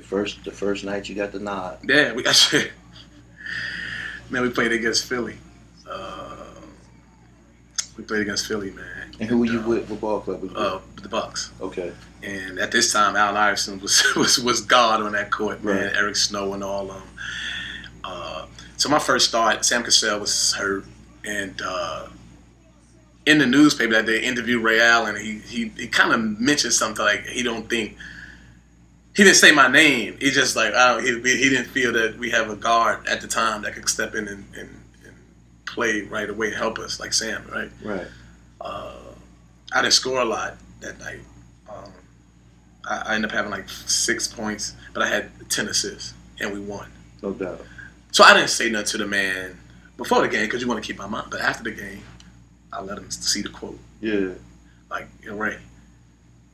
The first night you got the nod. Yeah, we got shit. Man, we played against Philly. We played against Philly, man. And who were you with? What ball club was you? The Bucks. Okay. And at this time, Allen Iverson was God on that court, man. Right. Eric Snow and all of them. So my first start, Sam Cassell was hurt, and in the newspaper that they interviewed Ray Allen, he kind of mentioned something like he didn't say my name. He just like he didn't feel that we have a guard at the time that could step in and play right away and help us like Sam, right? Right. I didn't score a lot that night. I ended up having like 6 points, but I had 10 assists, and we won. No doubt. So I didn't say nothing to the man before the game because you want to keep my mind. But after the game, I let him see the quote. Yeah. Like, Ray.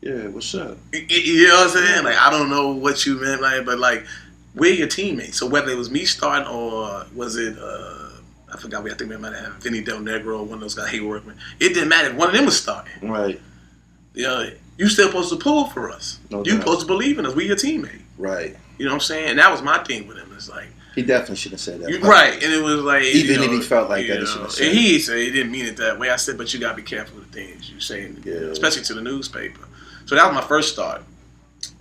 Yeah, what's up? You know what I'm saying? Like, I don't know what you meant, like, but like, we're your teammates. So whether it was me starting or was it, I forgot, I think we might have Vinny Del Negro, one of those guys, Hayworkman. It didn't matter if one of them was starting. Right. You know, you still supposed to pull for us. No You doubt. supposed to believe in us. We your teammate. Right. You know what I'm saying? And that was my thing with him. It's like, He definitely shouldn't have said that. right, and it was like Even if he felt like that, he shouldn't have said and he said he didn't mean it that way. I said, but you gotta be careful with the things you say, especially to the newspaper. So that was my first start.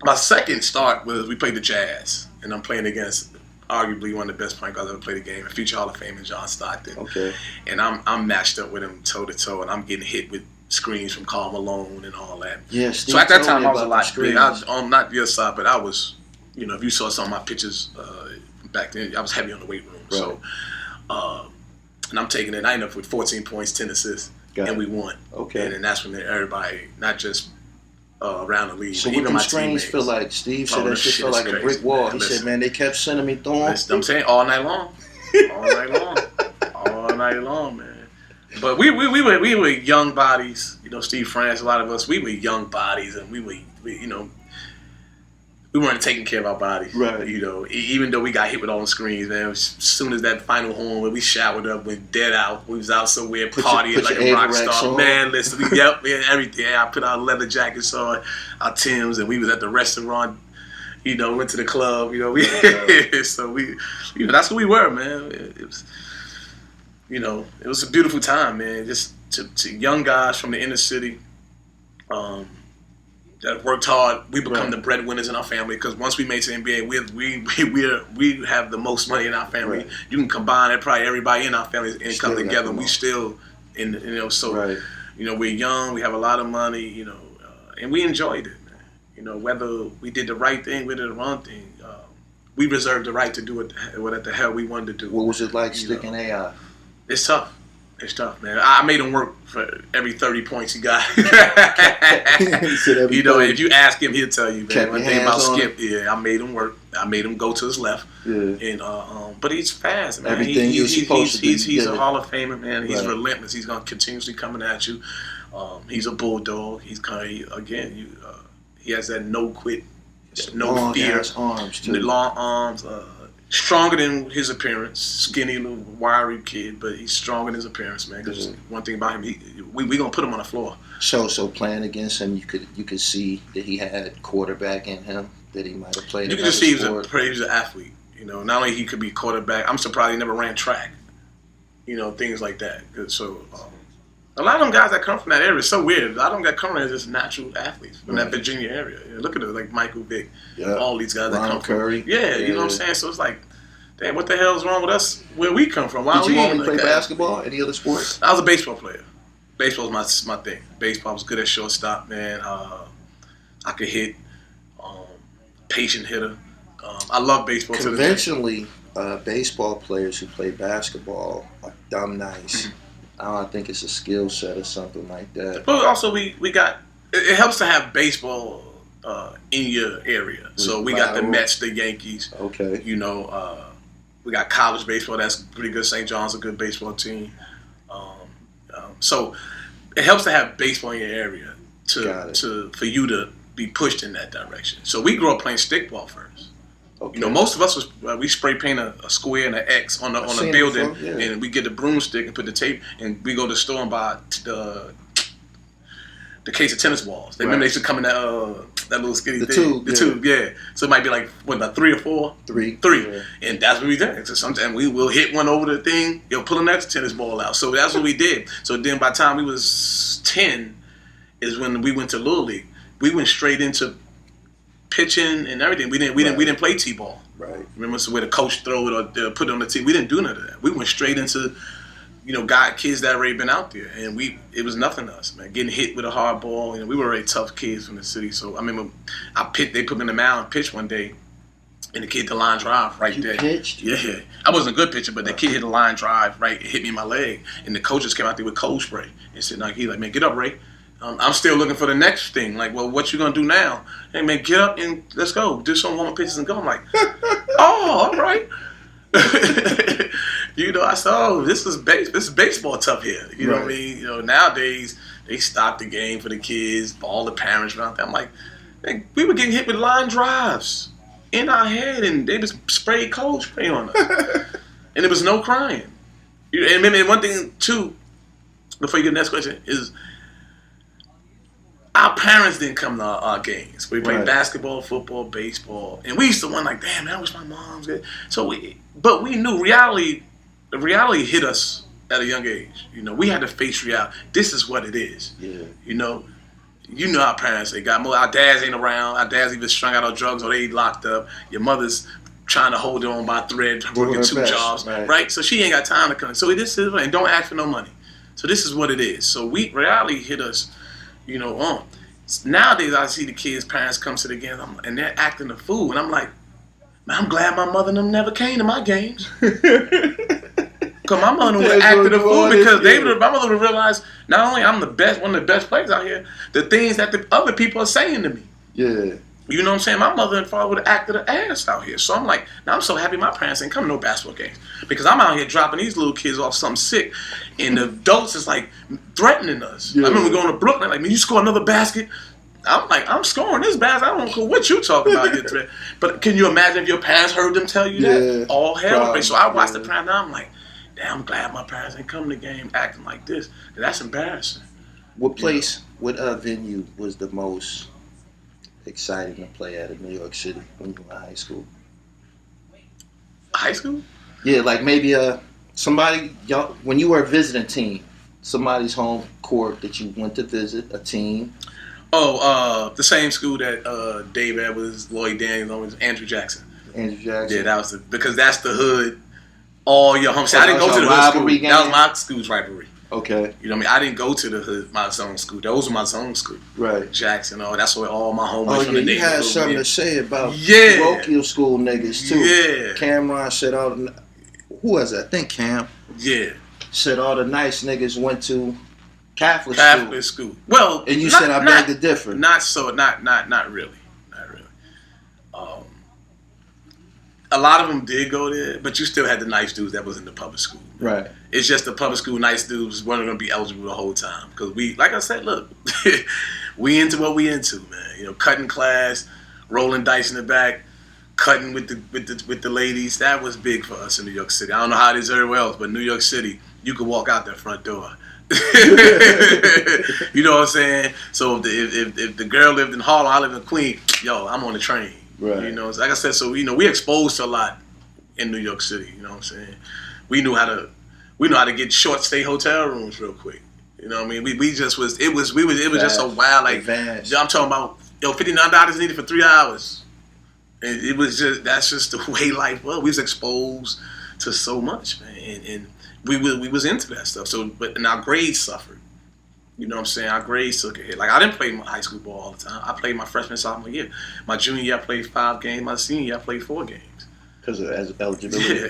My second start was we played the Jazz, and I'm playing against arguably one of the best point guards ever played the game, a future Hall of Famer, John Stockton. Okay. And I'm matched up with him toe to toe, and I'm getting hit with screens from Karl Malone and all that. Yeah. So at that time I was a lot bigger. I was on not your side, but I was, if you saw some of my pictures back then, I was heavy on the weight room. Right. So, and I'm taking it. I ended up with 14 points, 10 assists, and we won. Okay. And then that's when everybody, not just around the league, So but what even them my screens teammates. feel like? Steve said that shit felt is like a crazy, brick wall. man. He Listen. said, man, they kept sending me thorns. I'm saying all night long, all night long, all night long, man. But we were young bodies, Steve France, a lot of us, we were young bodies, and we weren't taking care of our bodies. Right. Even though we got hit with all the screens, man, as soon as that final horn where we showered up, went dead out, we was out somewhere partying like a rock star. Man, listen, we had everything. I put our leather jackets on, our Timbs, and we was at the restaurant, went to the club, so we, that's who we were, man. It was, it was a beautiful time, man. Just to young guys from the inner city, that worked hard. We become the breadwinners in our family because once we made to the NBA, we have the most money in our family. Right. You can combine it, probably everybody in our family and Still come got together. the And we most. still, so Right. we're young, we have a lot of money, and we enjoyed it, man. Whether we did the right thing, we did the wrong thing, we reserved the right to do what the hell we wanted to do. What was it like sticking AI? It's tough. It's tough, man. I made him work for every 30 points he got. He said every 30. If you ask him, he'll tell you, man. Kept One your thing about hands on Skip, I made him work. I made him go to his left. Yeah. And but he's fast, man. Everything you're supposed to do, He's you a did it. Hall of Famer, man. He's Right. relentless. He's gonna continuously coming at you. He's a bulldog. He's kind of he has that no quit, no Long fear, ass arms too. the long arms. Stronger than his appearance, skinny, little wiry kid, but he's strong in his appearance, man. Because one thing about him, we gonna put him on the floor. So playing against him, you could see that he had quarterback in him, that he might have played. You can another just see sport. he was an athlete. Not only he could be quarterback. I'm surprised he never ran track. Things like that. So a lot of them guys that come from that area, it's so weird. A lot of them that come from there is just natural athletes from that Virginia area. Look at it, like Michael Vick, all these guys that Ron come Curry. from. Yeah, you know what I'm saying. So it's like, damn, what the hell is wrong with us? Where we come from? Why Did you we only play that? basketball? Any other sports? I was a baseball player. Baseball was my thing. Baseball was good at shortstop, man. I could hit, patient hitter. I love baseball. Conventionally, baseball players who play basketball are dumb nice. I don't think it's a skill set or something like that. But also we got it helps to have baseball in your area. So we got the Mets, the Yankees. Okay. We got college baseball. That's pretty good. St. John's a good baseball team. So it helps to have baseball in your area for you to be pushed in that direction. So we grew up playing stickball first. Okay. Most of us we spray paint a square and an X on the building, before, yeah. and we get the broomstick and put the tape, and we go to the store and buy the the case of tennis balls. They remember they used to come in that little skinny thing. The tube, yeah. So it might be like, what, about 3 or 4? 3. Yeah. And that's what we did. So sometimes we will hit one over the thing, pull the next tennis ball out. So that's what we did. So then by the time we was 10 is when we went to Little League. We went straight into pitching and everything. We didn't play T-ball. Right. Remember where the coach throw it or put it on the tee? We didn't do none of that. We went straight into, kids that already been out there, and it was nothing to us, man. Getting hit with a hard ball. We were already tough kids from the city. So I remember they put me in the mound and pitched one day, and the kid hit the line drive right there. You pitched? Yeah. I wasn't a good pitcher, but the kid hit a line drive right, hit me in my leg, and the coaches came out there with cold spray and said, "He's like, man, get up, Ray. I'm still looking for the next thing. Like, well, what you gonna do now? Hey, man, get up and let's go. Do some warm pitches and go." I'm like, "Oh, all right." I said, "Oh, this is baseball tough here." You know what I mean? Nowadays they stop the game for the kids, all the parents around there. I'm like, man, we were getting hit with line drives in our head, and they just sprayed cold spray on us, and there was no crying. And maybe one thing too, before you get the next question is, our parents didn't come to our games. We played basketball, football, baseball, and we used to wonder, like, damn, I wish my mom's good. But we knew reality hit us at a young age. We had to face reality. This is what it is. Yeah. Our parents, they got more. Our dads ain't around. Our dads either strung out on drugs or they locked up. Your mother's trying to hold on by a thread, working 2 jobs, right? So she ain't got time to come. So this is, and don't ask for no money. So this is what it is. So reality hit us. On. Nowadays, I see the kids' parents come to the games and they're acting a fool. And I'm like, man, I'm glad my mother and them never came to my games. Because my mother would have acted a fool because my mother would have realized not only I'm one of the best players out here, the things that the other people are saying to me. Yeah. You know what I'm saying? My mother and father would have acted an ass out here. So I'm like, now I'm so happy my parents ain't come to no basketball games. Because I'm out here dropping these little kids off something sick. And the adults is like threatening us. Yeah. I remember going to Brooklyn, like, man, you score another basket? I'm like, I'm scoring this basket. I don't care what you talking about. But can you imagine if your parents heard them tell you that? All hell. So I watched the parents now. I'm like, damn, I'm glad my parents ain't come to the game acting like this. That's embarrassing. What venue was the most exciting to play at in New York City when you were in high school? High school? Yeah, like maybe when you were a visiting team, somebody's home court that you went to visit, a team. Oh, the same school that Dave Edwards, Lloyd Daniels, Andrew Jackson. Andrew Jackson. Yeah, that was because that's the hood. All your home. I didn't go to the hood school. Game? That was my school's rivalry. Okay. You know what I mean? I didn't go to the hood, my zone school. Those were my zone school. Right. Jackson. That's where all my homies from the neighborhood. You had something to say about parochial school niggas too. Yeah. Cameron said who was it? I think Cam. Yeah. Said all the nice niggas went to Catholic school. Well, and you said I beg to differ. Not so. Not really. Not really. A lot of them did go there, but you still had the nice dudes that was in the public school. Right. It's just the public school nice dudes weren't going to be eligible the whole time because we, like I said, look, we into what we into, man. Cutting class, rolling dice in the back, cutting with the ladies. That was big for us in New York City. I don't know how it is everywhere else, but New York City, you could walk out that front door. You know what I'm saying? So if the girl lived in Harlem, I live in Queens, I'm on the train. Right. Like I said, so we exposed to a lot in New York City. You know what I'm saying? We knew how to get short stay hotel rooms real quick. You know what I mean? We just was just a wild advanced. I'm talking about $59 needed for 3 hours. And it was that's just the way life was. We was exposed to so much, man, and we was into that stuff. So, and our grades suffered. You know what I'm saying? Our grades took a hit. Like, I didn't play my high school ball all the time. I played my freshman, sophomore year. My junior year, I played 5 games. My senior year, I played 4 games. Because of eligibility? Yeah.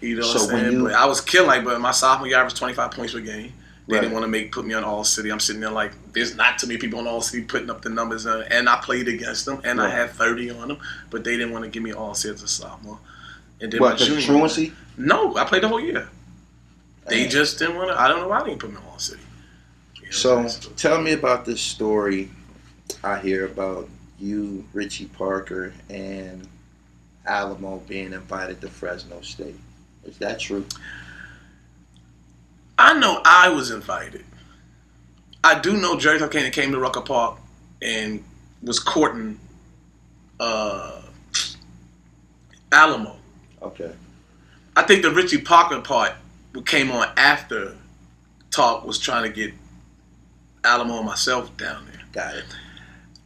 You know what I'm saying? But I was killing, but my sophomore year, I was 25 points per game. They didn't want to put me on All City. I'm sitting there like, there's not too many people on All City putting up the numbers. And I played against them, and I had 30 on them. But they didn't want to give me All City as a sophomore. And then what, the truancy? No, I played the whole year. They just didn't want to. I don't know why they didn't put me on All City. So tell me about this story I hear about you, Richie Parker, and Alamo being invited to Fresno State. Is that true? I know I was invited. I do know Jerry Tuckane came to Rucker Park and was courting Alamo. Okay. I think the Richie Parker part came on after Talk was trying to get Alamo and myself down there. Got it.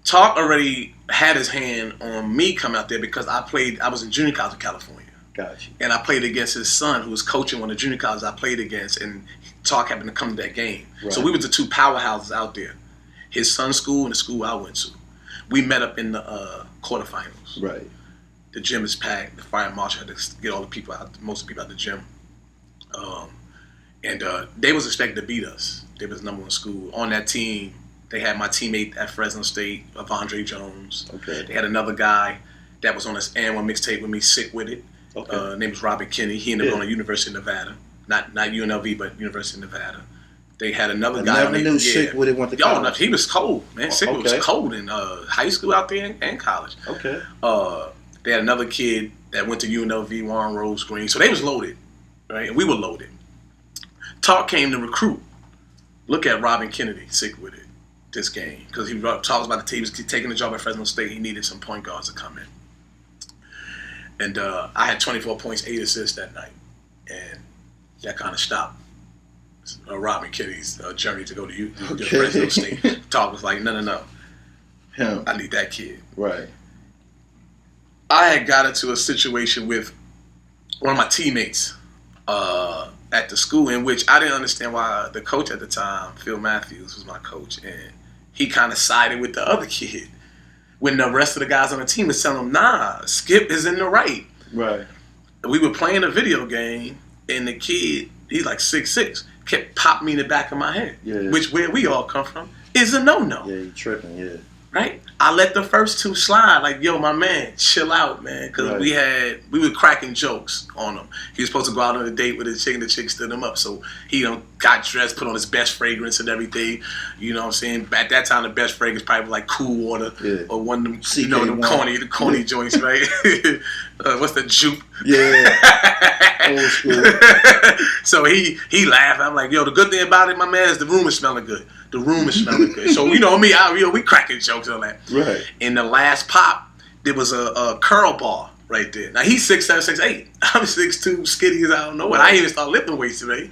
Talk already had his hand on me coming out there because I was in junior college in California. Got you. And I played against his son who was coaching one of the junior colleges I played against, and Talk happened to come to that game. Right. So we were the two powerhouses out there. His son's school and the school I went to. We met up in the quarterfinals. Right. The gym is packed. The fire marshal had to get all the people out, most of the people out the gym. And they was expected to beat us. They was number one school. On that team, they had my teammate at Fresno State, Avondre Jones. Okay. They had another guy that was on this and1 mixtape with me, Sick With It. Okay. Name was Robert Kinney. He ended up going to University of Nevada. Not UNLV, but University of Nevada. They had another guy. I never knew Sick With It went to college. No, he was cold, man. Sick With It was cold in high school out there and college. Okay. They had another kid that went to UNLV, Warren Rose Green. So they was loaded, right? And we were loaded. Talk came to recruit. Look at Robin Kennedy, Sick With It, this game. Because Talk was about to he was taking the job at Fresno State. He needed some point guards to come in. And I had 24 points, 8 assists that night. And that kind of stopped Robin Kennedy's journey to go to Fresno State. Talk was like, no. Him. I need that kid. Right. I had got into a situation with one of my teammates at the school in which I didn't understand why the coach at the time, Phil Matthews, was my coach. And he kind of sided with the other kid. When the rest of the guys on the team was telling him, nah, Skip is in the right. Right. We were playing a video game, and the kid, he's like 6'6", kept popping me in the back of my head. Yeah. Which, where we all come from, is a no-no. Yeah, you tripping, yeah. Right? I let the first two slide, like, yo, my man, chill out, man. Because we were cracking jokes on him. He was supposed to go out on a date with a chick, and the chick stood him up. So he got dressed, put on his best fragrance and everything. You know what I'm saying? At that time, the best fragrance probably was like Cool Water or one of them, the corny joints, right? What's the juke? Yeah. Old school. So he laughed. I'm like, yo, the good thing about it, my man, is the room is smelling good. The room is smelling good. So, you know me, we cracking jokes on that. Right. In the last pop, there was a curl ball right there. Now, he's 6'7", 6'8". I'm 6'2", skinny as I don't know what. I ain't even start lifting weights today.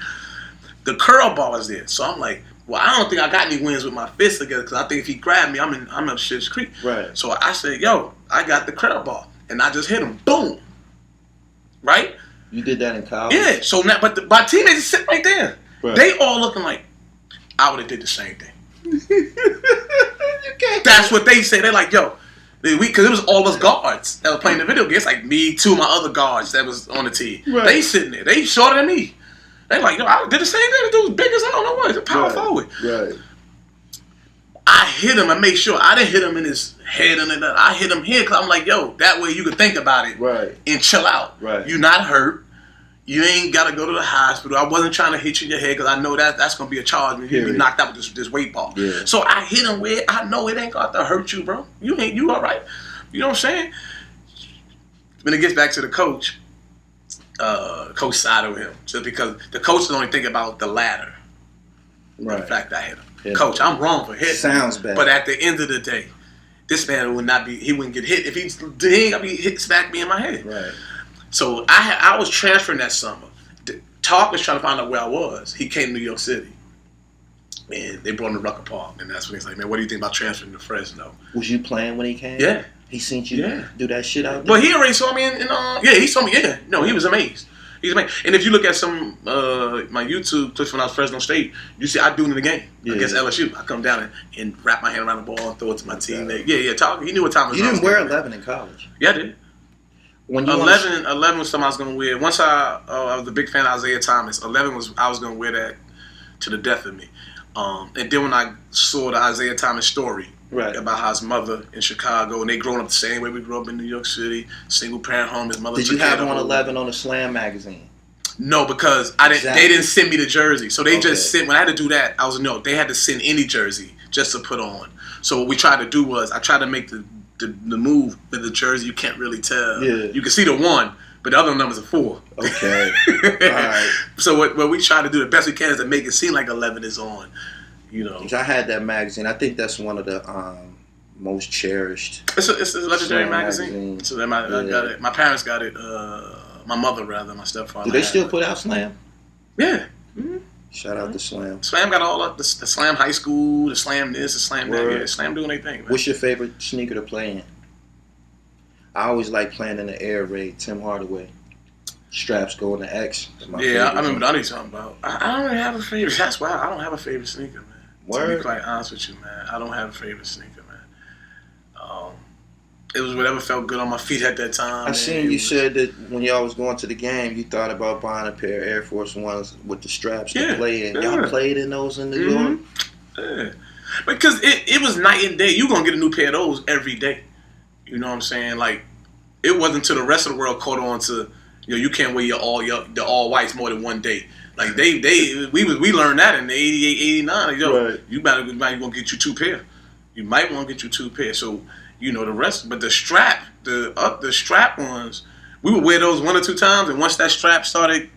The curl ball was there. So I'm like, well, I don't think I got any wins with my fists together because I think if he grabbed me, I'm in Shit's Creek. Right. So I said, yo, I got the curl ball. And I just hit him. Boom. Right? You did that in college? Yeah. So now, but my teammates sit right there. Right. They all looking like, I would have did the same thing. That's what they say. They're like, yo, because it was all us guards that were playing the video games. Like me, two of my other guards that was on the team. Right. They sitting there. They shorter than me. They like, yo, I did the same thing. The dude was big as I don't know what. He's a power forward. Right. I hit him and make sure I didn't hit him in his head and that. I hit him here because I'm like, yo, that way you can think about it and chill out. Right. You're not hurt. You ain't got to go to the hospital. I wasn't trying to hit you in your head because I know that's going to be a charge when you be knocked out with this weight ball. Yeah. So I hit him where I know it ain't got to hurt you, bro. You all right. You know what I'm saying? When it gets back to the coach, coach sided with him. Just because the coach is only thinking about the ladder. Right. The fact I hit him. Yeah. Coach, I'm wrong for hitting. Sounds bad. But at the end of the day, this man he wouldn't get hit. If he ain't got to be hit, smack me in my head. Right. So I was transferring that summer. Talk was trying to find out where I was. He came to New York City. And they brought him to Rucker Park. And that's when he's like, man, what do you think about transferring to Fresno? Was you playing when he came? Yeah. He seen you do that shit out there? Well, he already saw me he saw me, No, he was amazed. He's amazed. And if you look at some my YouTube clips when I was Fresno State, you see I do it in the game against LSU. I come down and wrap my hand around the ball and throw it to my teammate. Yeah, Talk. He knew what time it was. You didn't wear 11 in college? Yeah, I did. When you 11 was something I was gonna wear. Once I was a big fan of Isaiah Thomas. 11 I was gonna wear that to the death of me. And then when I saw the Isaiah Thomas story about how his mother in Chicago and they growing up the same way we grew up in New York City, single parent home. His mother. Did you have on 11 on the Slam magazine? No, because I didn't. They didn't send me the jersey, so they just sent. When I had to do that, they had to send any jersey just to put on. So what we tried to do was I tried to make the move with the jersey. You can't really tell. Yeah. You can see the 1, but the other numbers are 4. Okay. All right. So what we try to do the best we can is to make it seem like 11 is on. You know, I had that magazine. I think that's one of the most cherished. It's a legendary magazine. So I got it. My parents got it. My mother, rather, my stepfather. Do they still put out Slam? Yeah. Mm-hmm. Shout out to Slam. Slam got all up the Slam High School, the Slam this, the Slam that. Yeah, Slam doing their thing. Man. What's your favorite sneaker to play in? I always like playing in the Air Raid, Tim Hardaway. Straps going to X. Yeah, I remember what you're talking about. I don't really have a favorite. That's why I don't have a favorite sneaker, man. Word? To be quite honest with you, man, I don't have a favorite sneaker, man. It was whatever felt good on my feet at that time. I seen you said that when y'all was going to the game, you thought about buying a pair of Air Force Ones with the straps to play in. Y'all played in those in New York? Yeah. Because it was night and day. You gonna get a new pair of those every day. You know what I'm saying? Like, it wasn't until the rest of the world caught on to, you can't wear the all whites more than one day. Like we learned that in the 88, 89. Like, you might want to get you two pair. You might want to get you two pair. So, the rest, but the strap ones, we would wear those one or two times, and once that strap started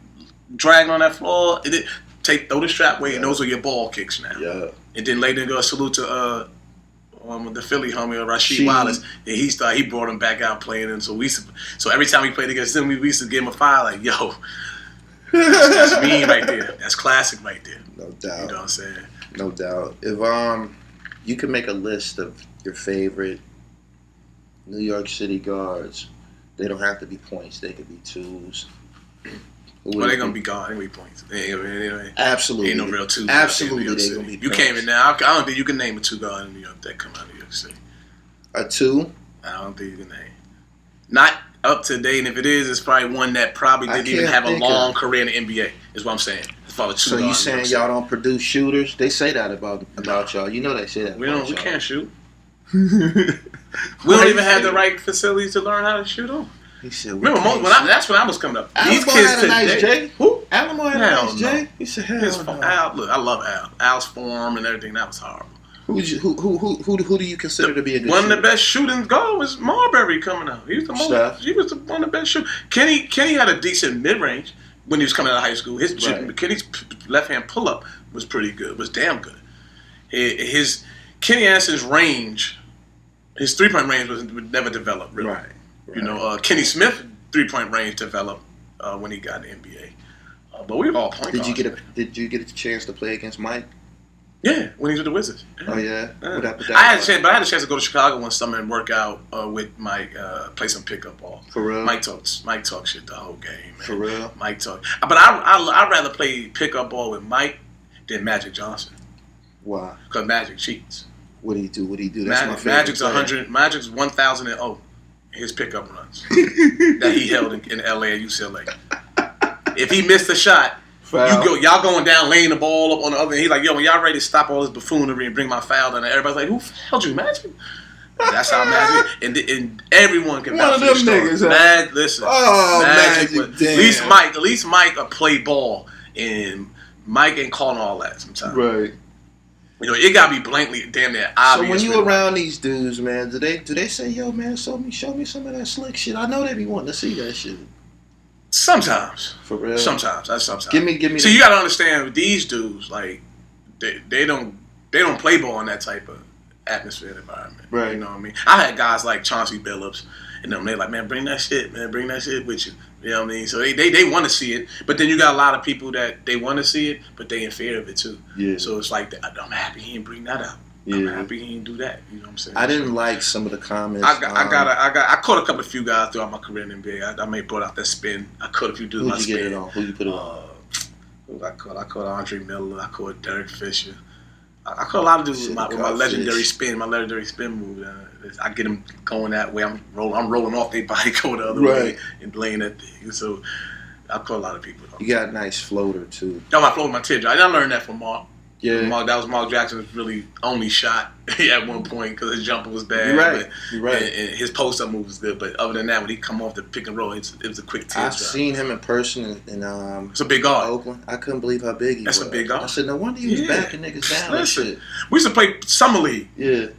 dragging on that floor, throw the strap away, and those are your ball kicks now. Yeah. And then later go salute to the Philly homie Rasheed Wallace, and he brought him back out playing, and so every time we played against him, we used to give him a fire like, yo, that's mean right there, that's classic right there. No doubt. You know what I'm saying? No doubt. If you could make a list of your favorite New York City guards, they don't have to be points. They could be twos. Well, they're going to be guard. They're going to be points. Absolutely. Ain't no real twos. Absolutely, they're going to be points. You came in now. I don't think you can name a two guard in New York that come out of New York City. A two? I don't think you can name. Not up to date, and if it is, it's probably one that probably didn't even have a long career in the NBA, is what I'm saying. So you saying y'all don't produce shooters? They say that about y'all. You know they say that. We can't shoot. We don't even have the right facilities to learn how to shoot on. He said, remember, that's when I was coming up. These kids had a nice J. Who? Allen had a nice J. He said, Al, look, I love Al. Al's form and everything, that was horrible. Who do you consider to be a good one shooter? of the best shooting guard was Marbury coming out. He was one of the best shooters. Kenny had a decent mid range when he was coming out of high school. Kenny's left hand pull up was pretty good. Was damn good. Kenny Anderson's range, his 3-point range would never develop really. Right. Kenny Smith 3-point range developed when he got in the NBA. But we were all point guards. Did you get a chance to play against Mike? Yeah, when he was with the Wizards. Yeah. Oh yeah. I had a chance to go to Chicago one summer and work out with Mike, play some pickup ball. For real. Mike talked shit the whole game. Man. For real. Mike talked, but I'd rather play pickup ball with Mike than Magic Johnson. Why? Because Magic cheats. What do he do? That's my favorite. Magic's 100. Magic's 1,000 his pickup runs that he held in LA and UCLA. If he missed a shot, y'all going down, laying the ball up on the other end. He's like, yo, when y'all ready to stop all this buffoonery and bring my foul down there, everybody's like, who fouled you, Magic? That's how Magic, and everyone can vouch for this story. Niggas, listen, Magic, at least Mike play ball, and Mike ain't calling all that sometimes. Right. It gotta be blankly damn near obvious. So when you around these dudes, man, do they say, yo, man, show me some of that slick shit? I know they be wanting to see that shit. Sometimes. For real? Sometimes. That's sometimes. Give me. So you gotta understand, with these dudes, like, they don't play ball in that type of atmosphere and environment. Right. You know what I mean? I had guys like Chauncey Billups, and they're like, man, bring that shit with you. You know what I mean? So they want to see it, but then you got a lot of people that they want to see it, but they in fear of it too. Yeah. So it's like, I'm happy he didn't bring that out. Yeah. I'm happy he didn't do that. You know what I'm saying? I didn't like some of the comments. I caught a few guys throughout my career in the NBA. I may have brought out that spin. I caught a few dudes. Who'd you get it on? Who you put it on? I caught Andre Miller. I caught Derek Fisher. I caught a lot of dudes with my legendary spin move. I get them going that way. I'm rolling off their body, going the other way, and laying that thing. So I caught a lot of people. You got a nice floater too. I floated my teardrop. I learned that from Mark. Yeah, that was Mark Jackson's really only shot at one point because his jumper was bad. You're right. And his post-up move was good, but other than that, when he come off the pick and roll, it was a quick teardrop. I've seen him in person in it's a big guard. Oakland. I couldn't believe how big he was. That's a big guard. I said, no wonder he was backing niggas down. Listen, we used to play summer league. Yeah.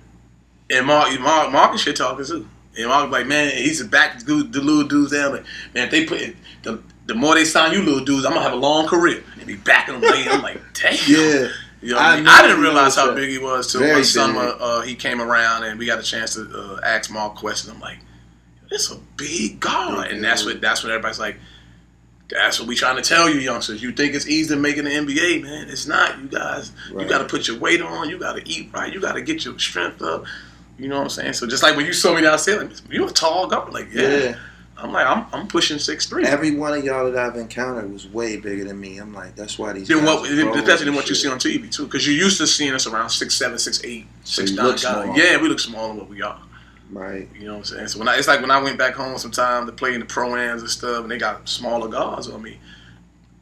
And Mark and shit talking too. And Mark was like, man, he used to back the little dudes down. Like, man, if they put the more they sign you little dudes, I'm gonna have a long career. And be backing them later. I'm like, damn. Yeah. You know what I mean? I didn't realize how big he was till one summer he came around and we got a chance to ask Mark questions. I'm like, it's a big guard, and that's what everybody's like. That's what we trying to tell you, youngsters. You think it's easy to make it in the NBA, man? It's not. You guys, you got to put your weight on. You got to eat right. You got to get your strength up. You know what I'm saying? So just like when you saw me downstairs, like, you're a tall guy. Like, yeah. I'm like, I'm pushing 6'3". Every one of y'all that I've encountered was way bigger than me. I'm like, that's why these. Especially than what you see on TV too, because you're used to seeing us around 6'7", 6'8", 6'9" guys. Yeah, we look smaller than what we are. Right. You know what I'm saying? So it's like when I went back home sometime to play in the pro-ams and stuff, and they got smaller guards on me,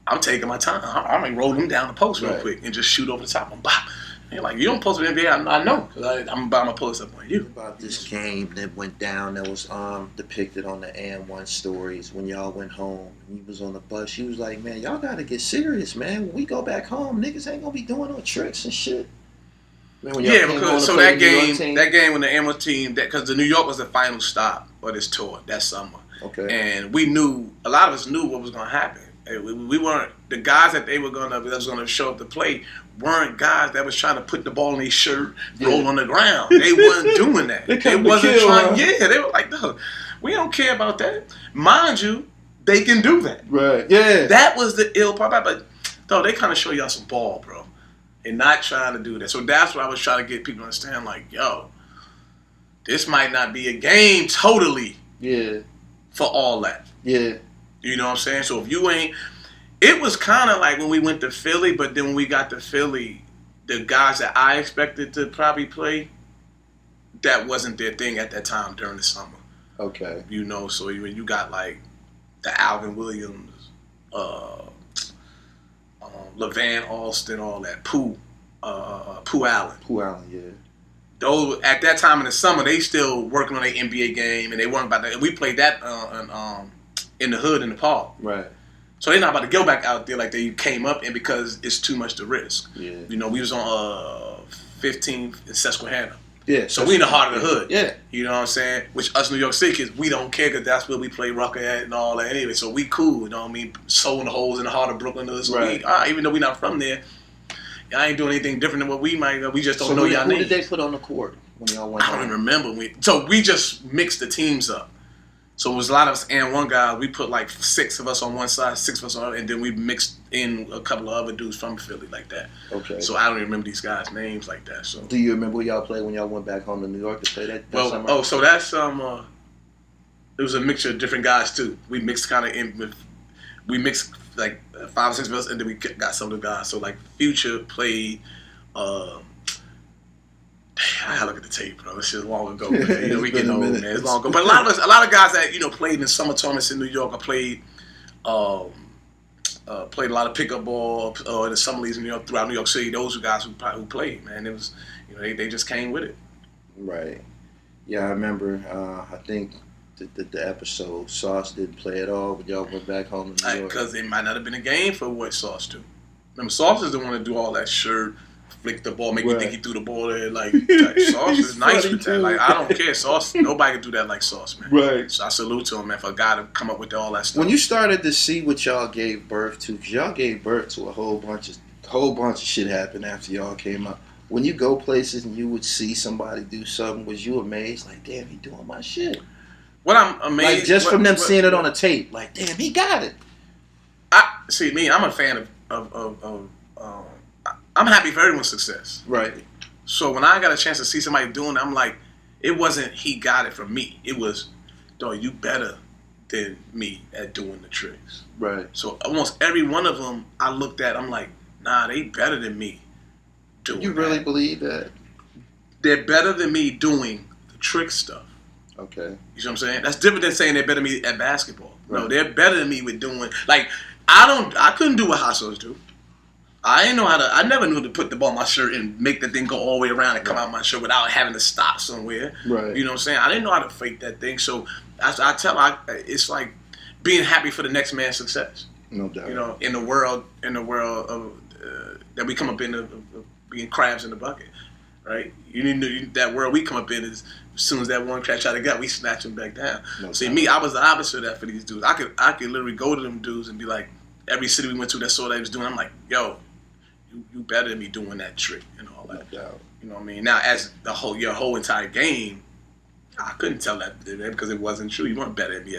I'm taking my time. I might roll them down the post real quick and just shoot over the top of them. Bop. And like, you don't post with NBA, I know, because I'm about my post up on you. About this game that went down that was depicted on the AM1 stories when y'all went home and you was on the bus, you was like, man, y'all got to get serious, man. When we go back home, niggas ain't going to be doing no tricks and shit. Man, because so that game when the AM1 team, because the New York was the final stop of this tour that summer. Okay. And we knew, a lot of us knew what was going to happen. We weren't, the guys that was going to show up to play weren't guys that was trying to put the ball in their shirt, roll on the ground. They wasn't doing that. They wasn't trying. Yeah, they were like, no, we don't care about that. Mind you, they can do that. Right. Yeah. That was the ill part. But though they kind of show y'all some ball, bro, and not trying to do that. So that's what I was trying to get people to understand. Like, yo, this might not be a game totally. Yeah. For all that. Yeah. You know what I'm saying? So if you ain't, it was kind of like when we went to Philly, but then when we got to Philly, the guys that I expected to probably play, that wasn't their thing at that time during the summer. Okay. You know, so when you got like the Alvin Williams, LeVan Alston, all that, Pooh Allen. Pooh Allen, yeah. Those at that time in the summer, they still working on their NBA game, and they weren't about that. We played that in the hood in the park. Right. So they're not about to go back out there like they came up in because it's too much to risk. Yeah. You know, we was on 15th in Susquehanna. Yeah. So we in the heart of the hood. Yeah. You know what I'm saying? Which us New York City kids, we don't care because that's where we play Rucker at and all that anyway. So we cool, you know what I mean? Sewing the holes in the heart of Brooklyn. So right. Even though we not from there, I ain't doing anything different than what we might. We just don't know y'all names. Who did they put on the court when y'all went? I don't even remember. So we just mixed the teams up. So it was a lot of us and one guy. We put like 6 of us on one side, 6 of us on the other, and then we mixed in a couple of other dudes from Philly like that. Okay. So I don't even remember these guys' names like that. So do you remember who y'all played when y'all went back home to New York to play that summer? So that's it was a mixture of different guys too. We mixed kind of in with, we mixed like 5 or 6 of us, and then we got some of the guys. So like Future played. I gotta look at the tape, bro. This shit long ago. Man. You know, we getting old, man. It's long ago. But a lot of guys that played in summer tournaments in New York, or played a lot of pickup ball in the summer leagues in New York, throughout New York City. Those were guys who played, man. It was, they just came with it. Right. Yeah, I remember. I think the episode Sauce didn't play at all, but y'all went back home to New York because it might not have been a game for what Sauce do. Remember, Sauce is the one to do all that shirt. Flick the ball, make me think he threw the ball there. Like, Sauce is nice with that. Like, I don't care. Sauce, nobody can do that like Sauce, man. Right. So I salute to him, man, for a guy to come up with all that stuff. When you started to see what y'all gave birth to, because y'all gave birth to a whole bunch of shit happened after y'all came up. When you go places and you would see somebody do something, was you amazed? Like, damn, he doing my shit. What I'm amazed, like just from them seeing it on a tape, like, damn, he got it. I'm a fan of I'm happy for everyone's success. Right. So when I got a chance to see somebody doing it, I'm like, it wasn't he got it from me. It was, dog, you better than me at doing the tricks. Right. So almost every one of them I looked at, I'm like, nah, they better than me doing You really believe that? They're better than me doing the trick stuff. Okay. You know what I'm saying? That's different than saying they're better than me at basketball. Right. No, they're better than me with doing, like, I couldn't do what Hassos do. I never knew to put the ball in my shirt and make the thing go all the way around and come out my shirt without having to stop somewhere. Right. You know what I'm saying? I didn't know how to fake that thing. So it's like being happy for the next man's success. No doubt. You know, in the world of that we come up in of being crabs in the bucket, right? That world we come up in is as soon as that one crab try to get, we snatch him back down. No See, doubt. me, I was the opposite of that for these dudes. I could literally go to them dudes and be like, every city we went to that saw that he was doing, I'm like, yo, you better than me doing that trick and all that. No doubt. You know what I mean? Now, as your whole entire game, I couldn't tell that because it wasn't true. You weren't better than me